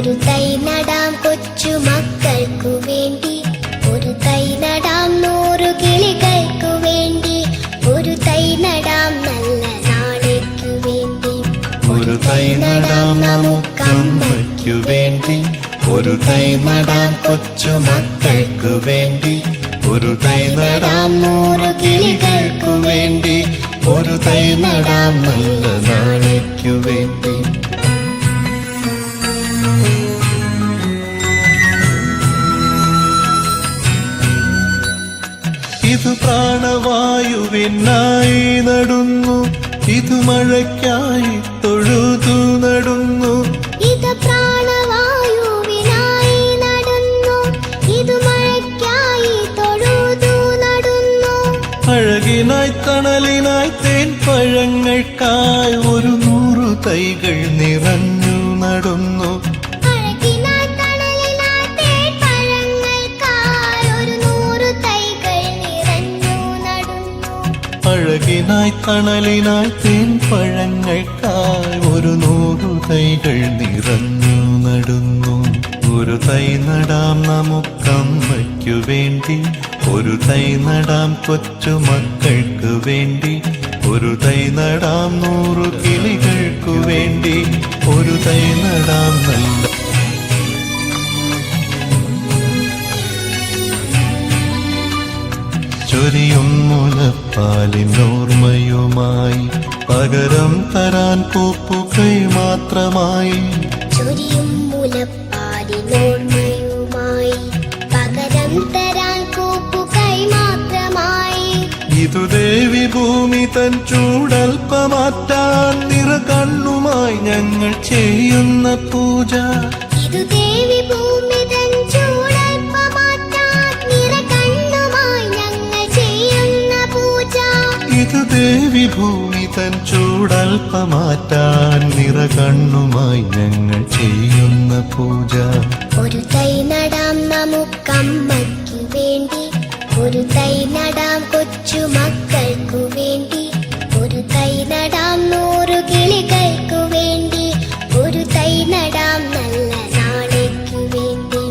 ഒരു തൈ നടാം കൊച്ചു മക്കൾക്കു വേണ്ടി, ഒരു തൈ നടാം 100 കിളികൾക്കു വേണ്ടി, ഒരു തൈ നടാം നല്ല നാളേക്കു വേണ്ടി. ഒരു തൈ നടാം നമുക്കമ്മയ്ക്കു വേണ്ടി, ഒരു തൈ നടാം കൊച്ചു മക്കൾക്കു വേണ്ടി, ഒരു തൈ നടാം 100 കിളികൾക്കു വേണ്ടി, ഒരു തൈ നടാം നല്ല നാളേക്കു വേണ്ടി. ഇത് പ്രാണവായുവിനായി നടുന്നു, ഇത് മഴയ്ക്കായി തൊഴുതു നടുന്നു. ഇത് പ്രാണവായുവിനായി നടുന്നു, ഇത് മഴയ്ക്കായി തൊഴുതു നടുന്നു. അഴകിനായി തണലിനായി തേൻ പഴങ്ങൾക്കായി 100 തൈകൾ നിറഞ്ഞു നടുന്നു. അഴകിനായി തണലിനായി തേൻ പഴങ്ങൾക്കായി 100 തൈകൾ നിറഞ്ഞു നടുന്നു. അഴകിനായി തണലിനായി തേൻ പഴങ്ങൾക്കായി 100 തൈകൾ നിറഞ്ഞു നടുന്നു. ഒരു തൈ നടാം നമുക്കമ്മയ്ക്കു വേണ്ടി, ഒരു തൈ നടാം കൊച്ചു മക്കൾക്കു വേണ്ടി, ഒരു തൈ നടാം 100 കിളികൾക്കു വേണ്ടി, ഒരു തൈ നടാം നല്ല. ചൊരിയും മുലപ്പാലിനോർമ്മയുമായി പകരം തരാൻ പൂപ്പുകൈ മാത്രമായി. ചൊരിയും മുലപ്പാലിനോർമ്മയുമായി പകരം തരാൻ കൂപ്പുകൈ മാത്രമായി. ഇതു ദേവി ഭൂമി തൻ ചൂടൽപ്പമാറ്റാൻ നിറകണ്ണുമായി ഞങ്ങൾ ചെയ്യുന്ന പൂജ. ഇതു ദേവി ഭൂമി തൻ ചൂടൽപ്പമാറ്റാൻ നിറകണ്ണുമായി ഞങ്ങൾ ചെയ്യുന്ന പൂജ. ഇതു ദേവി ഭൂമി തൻ ചൂടൽപ്പമാറ്റാൻ നിറകണ്ണുമായി ഞങ്ങൾ ചെയ്യുന്ന പൂജ. ഒരു തൈ നടാം നമുക്കമ്മയ്ക്കു വേണ്ടി, ഒരു തൈ നടാം കൊച്ചു മക്കൾക്കു വേണ്ടി, ഒരു തൈ നടാം 100 കിളികൾക്കു വേണ്ടി,